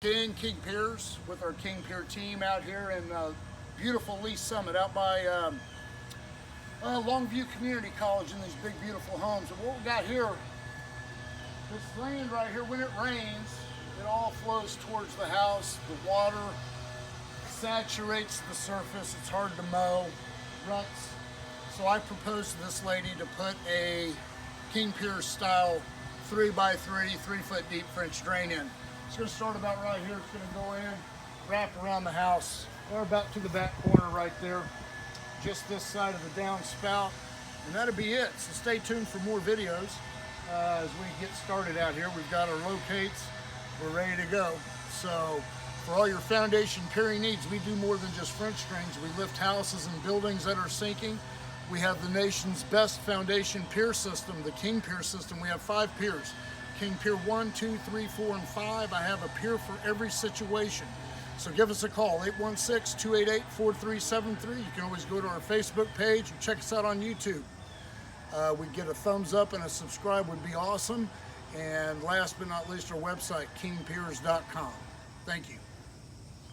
King Piers with our King Pier team out here in beautiful Lee Summit out by Longview Community College in these big beautiful homes. And what we got here, this land right here, when it rains, it all flows towards the house. The water saturates the surface. It's hard to mow, ruts. So I proposed to this lady to put a King Piers style 3x3, 3-foot deep French drain in. It's going to start about right here. It's going to go in, wrap around the house, or about to the back corner right there, just this side of the downspout, and that'll be it. So stay tuned for more videos as we get started out here. We've got our locates. We're ready to go. So for all your foundation piering needs, we do more than just French drains. We lift houses and buildings that are sinking. We have the nation's best foundation pier system, the King Pier system. We have 5 piers. King Pier 1, 2, 3, 4, and 5. I have a pier for every situation. So give us a call, 816-288-4373. You can always go to our Facebook page or check us out on YouTube. We get a thumbs up and a subscribe would be awesome. And last but not least, our website, kingpiers.com. Thank you.